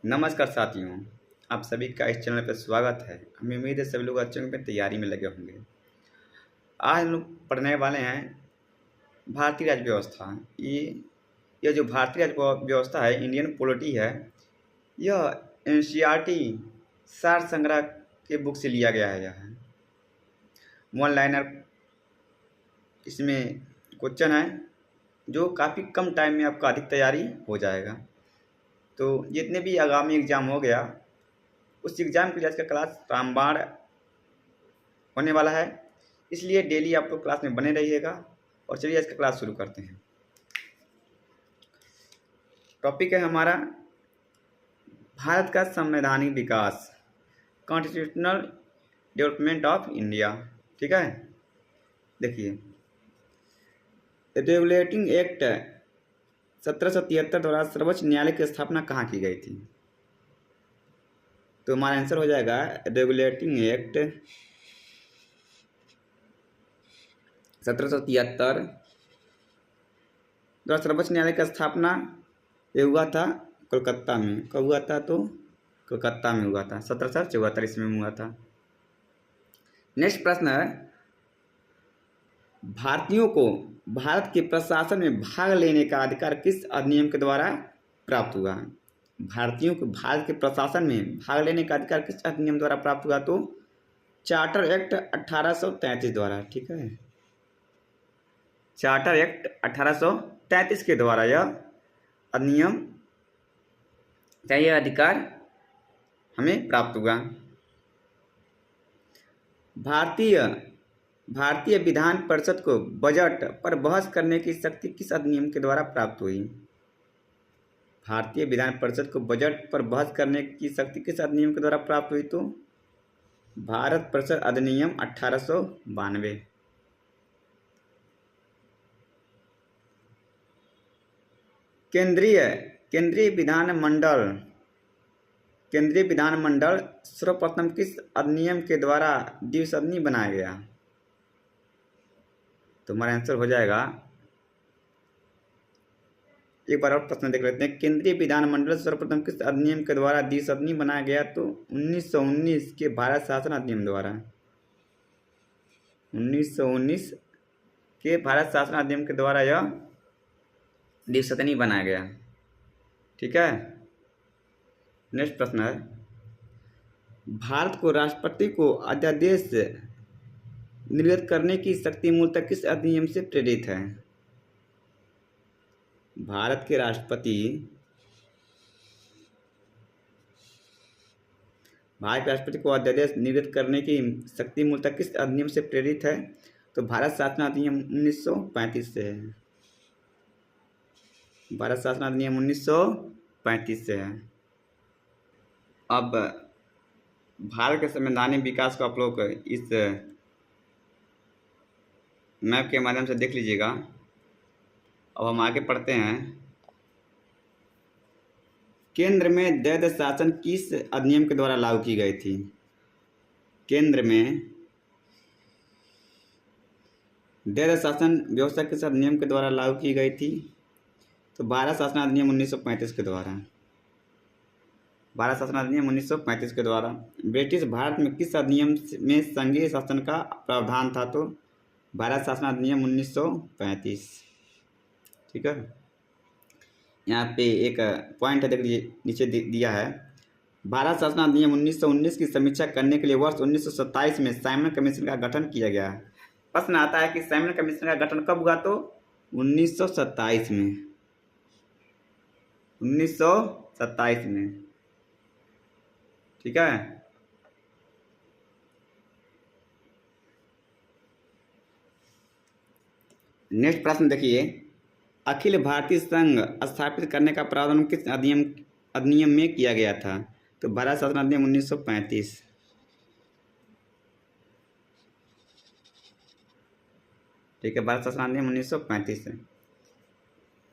नमस्कार साथियों, आप सभी का इस चैनल पर स्वागत है। हमें उम्मीद है सभी लोग अच्छे होंगे, तैयारी में लगे होंगे। आज हम लोग पढ़ने वाले हैं भारतीय राज्य व्यवस्था। ये जो भारतीय राज्य व्यवस्था है, इंडियन पॉलिटी है, यह एनसीईआरटी सार संग्रह के बुक से लिया गया है। यह वन लाइनर इसमें क्वेश्चन है जो काफ़ी कम टाइम में आपका अधिक तैयारी हो जाएगा। तो जितने भी आगामी एग्ज़ाम हो गया, उस एग्ज़ाम के लिए आज का क्लास रामबाण होने वाला है, इसलिए डेली आप लोग क्लास में बने रहिएगा। और चलिए आज का क्लास शुरू करते हैं। टॉपिक है हमारा भारत का संवैधानिक विकास, कॉन्स्टिट्यूशनल डेवलपमेंट ऑफ इंडिया। ठीक है, देखिए रेगुलेटिंग एक्ट 1773 द्वारा सर्वोच्च न्यायालय की स्थापना कहाँ की गई थी? तो हमारा आंसर हो जाएगा रेगुलेटिंग एक्ट 1773 द्वारा सर्वोच्च न्यायालय की स्थापना ये हुआ था कोलकाता में। कब हुआ था? तो कोलकाता में हुआ था, 1774 ईस्वी में हुआ था। नेक्स्ट प्रश्न है, भारतीयों को भारत के प्रशासन में भाग लेने का अधिकार किस अधिनियम के द्वारा प्राप्त हुआ? भारतीयों को भारत के प्रशासन में भाग लेने का अधिकार किस अधिनियम द्वारा प्राप्त हुआ? तो चार्टर एक्ट 1833 द्वारा। ठीक है, चार्टर एक्ट 1833 के द्वारा यह अधिनियम या यह अधिकार हमें प्राप्त हुआ। भारतीय विधान परिषद को बजट पर बहस करने की शक्ति किस अधिनियम के द्वारा प्राप्त हुई? भारतीय विधान परिषद को बजट पर बहस करने की शक्ति किस अधिनियम के द्वारा प्राप्त हुई? तो भारत परिषद अधिनियम 1892। केंद्रीय विधानमंडल सर्वप्रथम किस अधिनियम के द्वारा द्विसदनी बनाया गया? तो हमारा आंसर हो जाएगा, एक बार और प्रश्न देख लेते हैं। केंद्रीय विधानमंडल सर्वप्रथम किस अधिनियम के द्वारा द्विसदनी बनाया गया? तो 1919 के भारत शासन अधिनियम द्वारा। 1919 के भारत शासन अधिनियम के द्वारा यह द्विसदनी बनाया गया। ठीक है, नेक्स्ट प्रश्न है, भारत को राष्ट्रपति को अध्यादेश निर्गत करने की शक्ति मूलतः किस अधिनियम से प्रेरित है? भारत के राष्ट्रपति को अध्यादेश निर्गत करने की शक्ति मूलतः किस अधिनियम से प्रेरित है? तो भारत शासन अधिनियम 1935 से है। भारत शासन अधिनियम 1935 से है। अब भारत के संवैधानिक विकास को आप लोग इस मैप के माध्यम से देख लीजिएगा। अब हम आगे पढ़ते हैं। केंद्र में द्वैध शासन किस अधिनियम के द्वारा लागू की गई थी? केंद्र में द्वैध शासन व्यवस्था किस अधिनियम के द्वारा लागू की गई थी? तो भारत शासन अधिनियम 1935 के द्वारा। भारत शासन अधिनियम 1935 के द्वारा। ब्रिटिश भारत में किस अधिनियम में संघीय शासन का प्रावधान था? तो भारत शासन अधिनियम 1935। ठीक है, यहाँ पे एक पॉइंट है, देख लीजिए नीचे दिया है। भारत शासन अधिनियम 1919 की समीक्षा करने के लिए वर्ष 1927 में साइमन कमीशन का गठन किया गया। प्रश्न आता है कि साइमन कमीशन का गठन कब हुआ? तो 1927 में। 1927 में। ठीक है, नेक्स्ट प्रश्न देखिए, अखिल भारतीय संघ स्थापित करने का प्रावधान किस अधिनियम में किया गया था? तो भारत शासन अधिनियम 1935। ठीक है, भारत शासन अधिनियम 1935 है।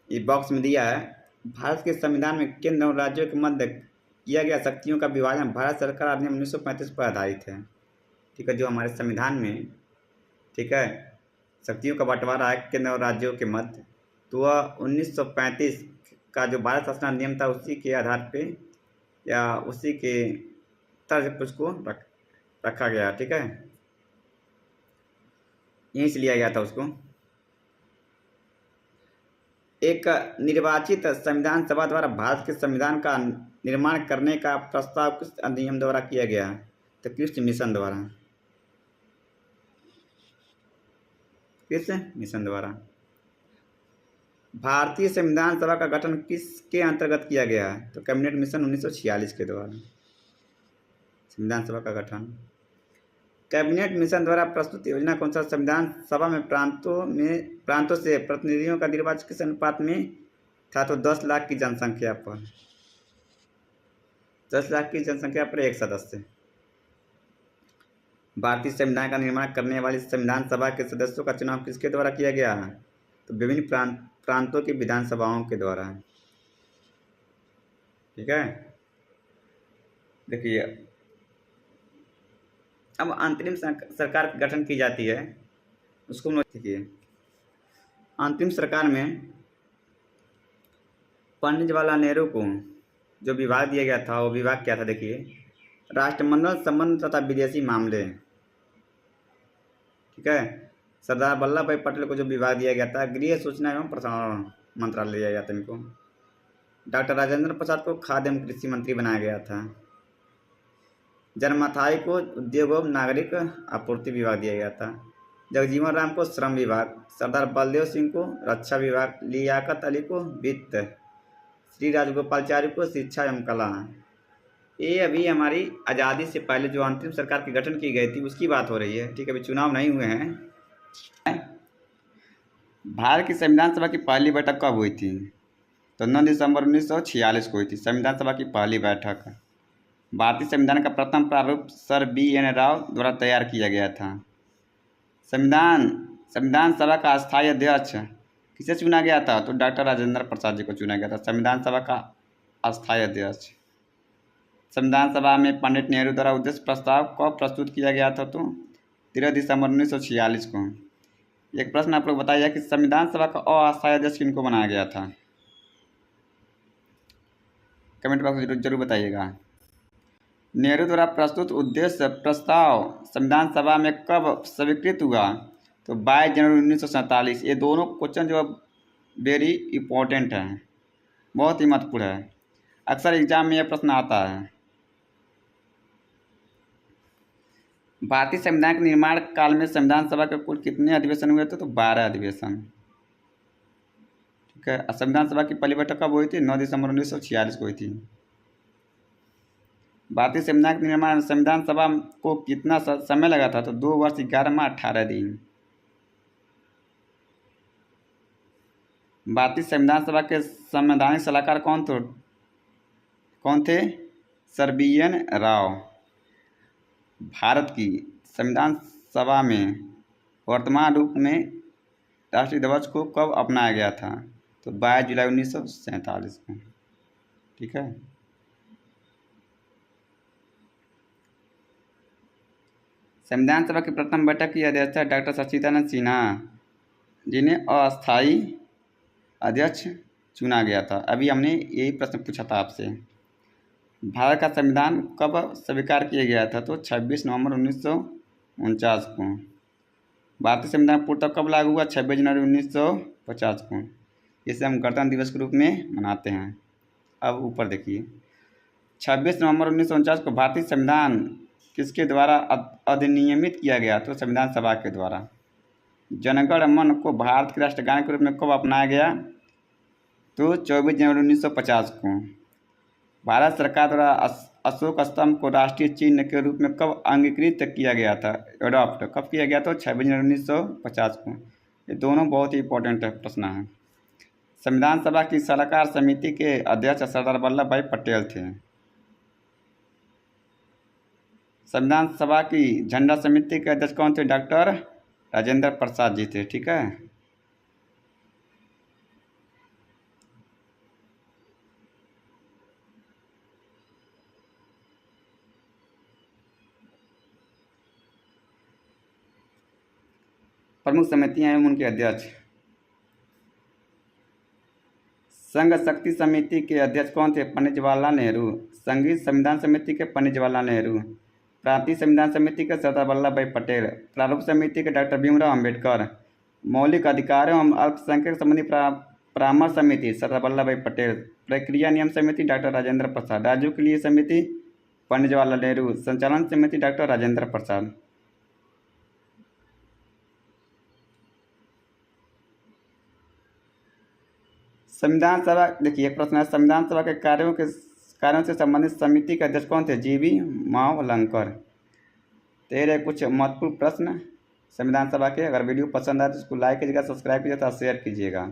ये बॉक्स में दिया है, भारत के संविधान में केंद्र और राज्यों के मध्य किया गया शक्तियों का विभाजन भारत सरकार अधिनियम 1935 पर आधारित है। ठीक है, जो हमारे संविधान में, ठीक है, शक्तियों का बंटवारा है केंद्र और राज्यों के मध्य, तो वह 1935 का जो भारत शासन अधिनियम था उसी के आधार पे या उसी के तर्ज पर उसको रखा गया, ठीक है, यहीं से लिया गया था उसको। एक निर्वाचित संविधान सभा द्वारा भारत के संविधान का निर्माण करने का प्रस्ताव किस अधिनियम द्वारा किया गया? तो किस मिशन द्वारा, किस मिशन द्वारा। भारतीय संविधान सभा का गठन किसके अंतर्गत किया गया? तो कैबिनेट मिशन 1946 के द्वारा संविधान सभा का गठन। कैबिनेट मिशन द्वारा प्रस्तुत योजना के अनुसार संविधान सभा में प्रांतों से प्रतिनिधियों का निर्वाचन किस अनुपात में था? तो 10 लाख की जनसंख्या पर, 10 लाख की जनसंख्या पर एक सदस्य। भारतीय संविधान का निर्माण करने वाली संविधान सभा के सदस्यों का चुनाव किसके द्वारा किया गया? तो विभिन्न प्रांतों की विधानसभाओं के द्वारा, ठीक है। देखिए, अब अंतरिम सरकार की गठन की जाती है, उसको देखिए। अंतरिम सरकार में पंडित जवाहरलाल नेहरू को जो विभाग दिया गया था, वो विभाग क्या था? देखिए, राष्ट्रमंडल संबंध तथा विदेशी मामले, ठीक है। सरदार वल्लभ भाई पटेल को जो विभाग दिया गया था, गृह सूचना एवं प्रसारण मंत्रालय दिया गया था इनको। डॉक्टर राजेंद्र प्रसाद को खाद्य एवं कृषि मंत्री बनाया गया था। जनमथाई को उद्योग एवं नागरिक आपूर्ति विभाग दिया गया था। जगजीवन राम को श्रम विभाग, सरदार बलदेव सिंह को रक्षा विभाग, लियाकत अली को वित्त, श्री राजगोपालचारी को शिक्षा एवं कला। ये अभी हमारी आज़ादी से पहले जो अंतरिम सरकार की गठन की गई थी उसकी बात हो रही है, ठीक है। अभी चुनाव नहीं हुए हैं। भारत की संविधान सभा की पहली बैठक कब हुई थी? तो 9 दिसंबर 1946 को हुई थी संविधान सभा की पहली बैठक। भारतीय संविधान का प्रथम प्रारूप सर BN राव द्वारा तैयार किया गया था। संविधान सभा का अस्थायी अध्यक्ष किसे चुना गया था? तो डॉक्टर राजेंद्र प्रसाद जी को चुना गया था संविधान सभा का अस्थायी अध्यक्ष। संविधान सभा में पंडित नेहरू द्वारा उद्देश्य प्रस्ताव कब प्रस्तुत किया गया था? तो 13 दिसंबर 1946 को। एक प्रश्न आप लोग बताइए कि संविधान सभा का अस्थायी अध्यक्ष किनको बनाया गया था? कमेंट बॉक्स में जरूर बताइएगा। नेहरू द्वारा प्रस्तुत उद्देश्य प्रस्ताव संविधान सभा में कब स्वीकृत हुआ? तो 22 जनवरी 1947। ये दोनों क्वेश्चन जो वेरी इंपॉर्टेंट है, बहुत ही महत्वपूर्ण है, अक्सर एग्जाम में यह प्रश्न आता है। भारतीय संविधान के निर्माण काल में संविधान सभा के कुल कितने अधिवेशन हुए थे? तो 12 अधिवेशन, ठीक है। संविधान सभा की पहली बैठक कब हुई थी? 9 दिसंबर 1946 को हुई थी। भारतीय संविधान के निर्माण में संविधान सभा को कितना समय लगा था? तो 2 वर्ष 11 माह 18 दिन। भारतीय संविधान सभा के संवैधानिक सलाहकार कौन थे? Sir BN Rao. भारत की संविधान सभा में वर्तमान रूप में राष्ट्रीय ध्वज को कब अपनाया गया था? तो 22 जुलाई 1947 को, ठीक है। संविधान सभा की प्रथम बैठक की अध्यक्षता डॉक्टर सच्चिदानंद सिन्हा, जिन्हें अस्थायी अध्यक्ष चुना गया था। अभी हमने यही प्रश्न पूछा था आपसे। भारत का संविधान कब स्वीकार किया गया था? तो 26 नवंबर 1949 को। भारतीय संविधान पूर्णतः कब लागू हुआ? 26 जनवरी 1950 को। इसे हम गणतंत्र दिवस के रूप में मनाते हैं। अब ऊपर देखिए, 26 नवंबर 1949 को भारतीय संविधान किसके द्वारा अधिनियमित किया गया? तो संविधान सभा के द्वारा। जनगण मन को भारत के राष्ट्रगान के रूप में कब अपनाया गया? तो 24 जनवरी 1950 को। भारत सरकार द्वारा अशोक स्तंभ को राष्ट्रीय चिन्ह के रूप में कब अंगीकृत किया गया था? एडॉप्ट कब किया गया? तो 26 जनवरी 1950 को। ये दोनों बहुत ही इंपॉर्टेंट प्रश्न हैं। संविधान सभा की सलाहकार समिति के अध्यक्ष सरदार वल्लभ भाई पटेल थे। संविधान सभा की झंडा समिति के अध्यक्ष कौन थे? डॉक्टर राजेंद्र प्रसाद जी थे, ठीक है। प्रमुख समितियां एवं उनके अध्यक्ष। संघ शक्ति समिति के अध्यक्ष कौन थे? पंडित जवाहरलाल नेहरू। संघीय संविधान समिति के पंडित जवाहरलाल नेहरू। प्रांतीय संविधान समिति के सरदार वल्लभ भाई पटेल। प्रारूप समिति के डॉक्टर भीमराव अम्बेडकर। मौलिक अधिकारों एवं अल्पसंख्यक संबंधी परामर्श समिति सरदार वल्लभ भाई पटेल। प्रक्रिया नियम समिति डॉक्टर राजेंद्र प्रसाद। राज्यों के लिए समिति पंडित जवाहरलाल नेहरू। संचालन समिति डॉक्टर राजेंद्र प्रसाद। संविधान सभा, देखिए एक प्रश्न है, संविधान सभा के कार्यों से संबंधित समिति के अध्यक्ष कौन थे? जीवी मावलंकर। तो ये रहे कुछ महत्वपूर्ण प्रश्न संविधान सभा के। अगर वीडियो पसंद आए तो इसको लाइक कीजिएगा, सब्सक्राइब कीजिएगा, शेयर कीजिएगा,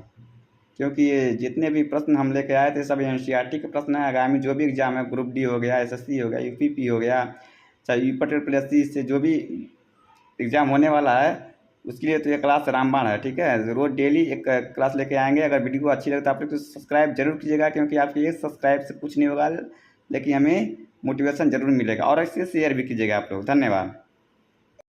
क्योंकि ये जितने भी प्रश्न हम लेके आए थे सब एनसीईआरटी के प्रश्न हैं। आगामी जो भी एग्जाम है, ग्रुप डी हो गया, एसएससी हो गया, यूपीपी हो गया, चाहे यूपी पटेल प्लस से जो भी एग्ज़ाम होने वाला है उसके लिए तो ये क्लास रामबाण है। ठीक है, रोज़ डेली एक क्लास लेके आएंगे। अगर वीडियो अच्छी लगे तो आप लोग तो सब्सक्राइब जरूर कीजिएगा, क्योंकि आपके ये सब्सक्राइब से कुछ नहीं होगा, लेकिन हमें मोटिवेशन जरूर मिलेगा। और इसे शेयर भी कीजिएगा आप लोग। धन्यवाद।